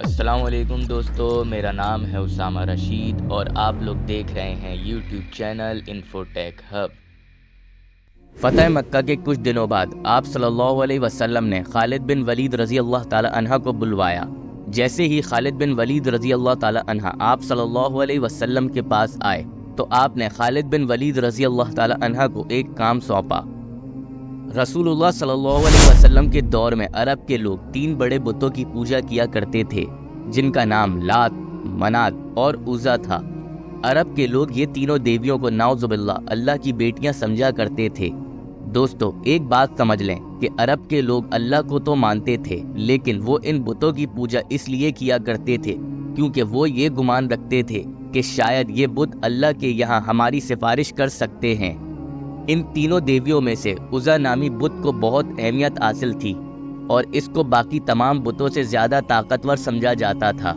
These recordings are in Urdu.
السلام علیکم دوستو، میرا نام ہے اسامہ رشید اور آپ لوگ دیکھ رہے ہیں یوٹیوب چینل انفوٹیک ہب۔ فتح مکہ کے کچھ دنوں بعد آپ صلی اللہ علیہ وسلم نے خالد بن ولید رضی اللہ تعالی عنہ کو بلوایا۔ جیسے ہی خالد بن ولید رضی اللہ تعالی عنہ آپ صلی اللہ علیہ وسلم کے پاس آئے تو آپ نے خالد بن ولید رضی اللہ تعالی عنہ کو ایک کام سونپا۔ رسول اللہ صلی اللہ علیہ وسلم کے دور میں عرب کے لوگ 3 بڑے بتوں کی پوجا کیا کرتے تھے، جن کا نام لات، منات اور عزا تھا۔ عرب کے لوگ یہ تینوں دیویوں کو نعوذ باللہ اللہ کی بیٹیاں سمجھا کرتے تھے۔ دوستو، ایک بات سمجھ لیں کہ عرب کے لوگ اللہ کو تو مانتے تھے، لیکن وہ ان بتوں کی پوجا اس لیے کیا کرتے تھے کیونکہ وہ یہ گمان رکھتے تھے کہ شاید یہ بت اللہ کے یہاں ہماری سفارش کر سکتے ہیں۔ ان تینوں دیویوں میں سے عزا نامی بت کو بہت اہمیت حاصل تھی اور اس کو باقی تمام بتوں سے زیادہ طاقتور سمجھا جاتا تھا۔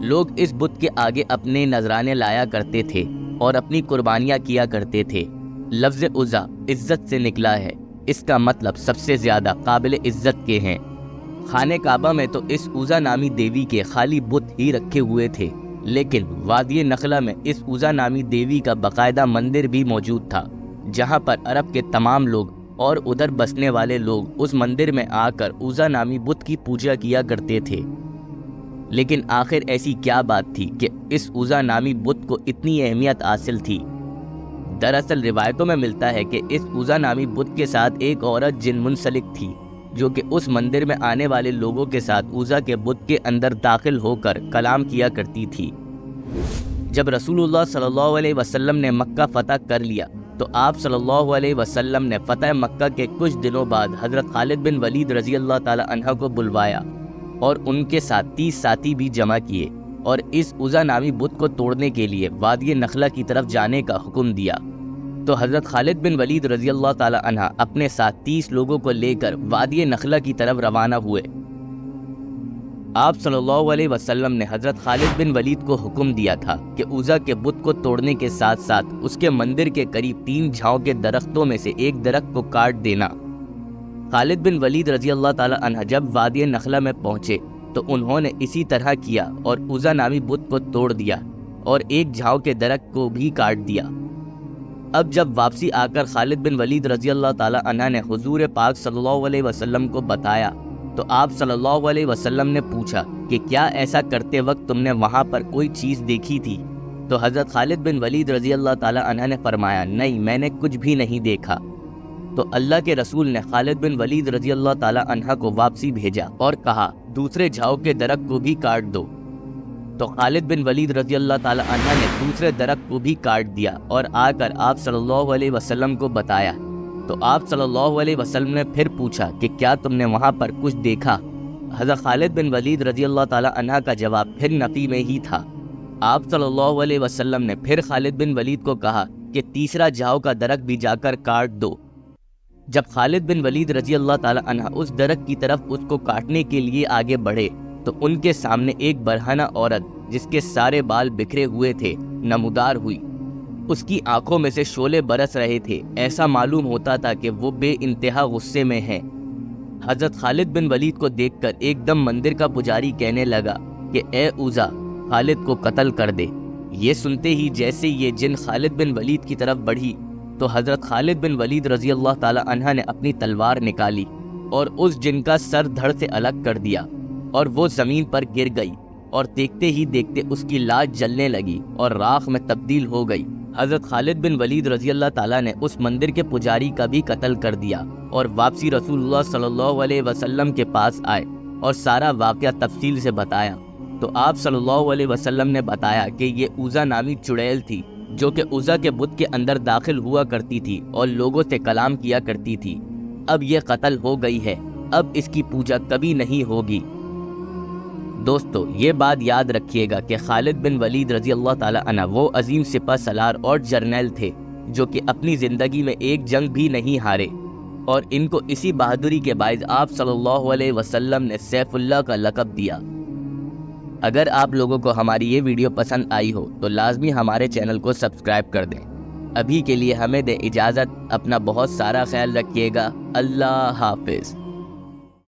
لوگ اس بت کے آگے اپنے نذرانے لایا کرتے تھے اور اپنی قربانیاں کیا کرتے تھے۔ لفظ عزا عزت سے نکلا ہے، اس کا مطلب سب سے زیادہ قابل عزت کے ہیں۔ خانہ کعبہ میں تو اس عزا نامی دیوی کے خالی بت ہی رکھے ہوئے تھے، لیکن وادی نخلا میں اس عزا نامی دیوی کا باقاعدہ مندر بھی موجود تھا، جہاں پر عرب کے تمام لوگ اور ادھر بسنے والے لوگ اس مندر میں آ کر عزا نامی بت کی پوجا کیا کرتے تھے۔ لیکن آخر ایسی کیا بات تھی کہ اس عزا نامی بت کو اتنی اہمیت حاصل تھی؟ دراصل روایتوں میں ملتا ہے کہ اس عزا نامی بت کے ساتھ ایک عورت جن منسلک تھی، جو کہ اس مندر میں آنے والے لوگوں کے ساتھ عزا کے بت کے اندر داخل ہو کر کلام کیا کرتی تھی۔ جب رسول اللہ صلی اللہ علیہ وسلم نے مکہ فتح کر لیا تو آپ صلی اللہ علیہ وسلم نے فتح مکہ کے کچھ دنوں بعد حضرت خالد بن ولید رضی اللہ تعالی عنہ کو بلوایا اور ان کے ساتھ 30 ساتھی بھی جمع کیے اور اس عزا نامی بت کو توڑنے کے لیے وادی نخلا کی طرف جانے کا حکم دیا۔ تو حضرت خالد بن ولید رضی اللہ تعالی عنہ اپنے ساتھ 30 لوگوں کو لے کر وادی نخلا کی طرف روانہ ہوئے۔ آپ صلی اللہ علیہ وسلم نے حضرت خالد بن ولید کو حکم دیا تھا کہ عزا کے بت کو توڑنے کے ساتھ ساتھ اس کے مندر کے قریب 3 جھاؤ کے درختوں میں سے ایک درخت کو کاٹ دینا۔ خالد بن ولید رضی اللہ تعالی عنہ جب وادی نخلا میں پہنچے تو انہوں نے اسی طرح کیا اور عزا نامی بت کو توڑ دیا اور ایک جھاؤ کے درخت کو بھی کاٹ دیا۔ اب جب واپسی آ کر خالد بن ولید رضی اللہ تعالی عنہ نے حضور پاک صلی اللہ علیہ وسلم کو بتایا تو آپ صلی اللہ علیہ وسلم نے پوچھا کہ کیا ایسا کرتے وقت تم نے وہاں پر کوئی چیز دیکھی تھی؟ تو حضرت خالد بن ولید رضی اللہ تعالی عنہ نے فرمایا، نہیں، میں نے کچھ بھی نہیں دیکھا۔ تو اللہ کے رسول نے خالد بن ولید رضی اللہ تعالی عنہ کو واپسی بھیجا اور کہا دوسرے جھاؤ کے درخت کو بھی کاٹ دو۔ تو خالد بن ولید رضی اللہ تعالی عنہ نے دوسرے درخت کو بھی کاٹ دیا اور آ کر آپ صلی اللہ علیہ وسلم کو بتایا۔ تو آپ صلی اللہ علیہ وسلم نے پھر پوچھا کہ کیا تم نے وہاں پر کچھ دیکھا؟ حضرت خالد بن ولید رضی اللہ تعالی عنہ کا جواب پھر نفی میں ہی تھا۔ آپ صلی اللہ علیہ وسلم نے پھر خالد بن ولید کو کہا کہ تیسرا جھاؤ کا درخت بھی جا کر کاٹ دو۔ جب خالد بن ولید رضی اللہ تعالی عنہ اس درخت کی طرف اس کو کاٹنے کے لیے آگے بڑھے تو ان کے سامنے ایک برہنہ عورت جس کے سارے بال بکھرے ہوئے تھے نمودار ہوئی۔ اس کی آنکھوں میں سے شعلے برس رہے تھے، ایسا معلوم ہوتا تھا کہ وہ بے انتہا غصے میں ہے۔ حضرت خالد بن ولید کو دیکھ کر ایک دم مندر کا پجاری کہنے لگا کہ اے عزا، خالد کو قتل کر دے۔ یہ سنتے ہی جیسے یہ جن خالد بن ولید کی طرف بڑھی تو حضرت خالد بن ولید رضی اللہ تعالی عنہ نے اپنی تلوار نکالی اور اس جن کا سر دھڑ سے الگ کر دیا اور وہ زمین پر گر گئی اور دیکھتے ہی دیکھتے اس کی لاش جلنے لگی اور راکھ میں تبدیل ہو گئی۔ حضرت خالد بن ولید رضی اللہ تعالیٰ نے اس مندر کے پجاری کا بھی قتل کر دیا اور واپسی رسول اللہ صلی اللہ علیہ وسلم کے پاس آئے اور سارا واقعہ تفصیل سے بتایا۔ تو آپ صلی اللہ علیہ وسلم نے بتایا کہ یہ عزا نامی چڑیل تھی جو کہ عزا کے بت کے اندر داخل ہوا کرتی تھی اور لوگوں سے کلام کیا کرتی تھی۔ اب یہ قتل ہو گئی ہے، اب اس کی پوجا کبھی نہیں ہوگی۔ دوستو، یہ بات یاد رکھیے گا کہ خالد بن ولید رضی اللہ تعالی عنہ وہ عظیم سپہ سالار اور جرنیل تھے جو کہ اپنی زندگی میں ایک جنگ بھی نہیں ہارے، اور ان کو اسی بہادری کے باعث آپ صلی اللہ علیہ وسلم نے سیف اللہ کا لقب دیا۔ اگر آپ لوگوں کو ہماری یہ ویڈیو پسند آئی ہو تو لازمی ہمارے چینل کو سبسکرائب کر دیں۔ ابھی کے لیے ہمیں دیں اجازت، اپنا بہت سارا خیال رکھیے گا۔ اللہ حافظ۔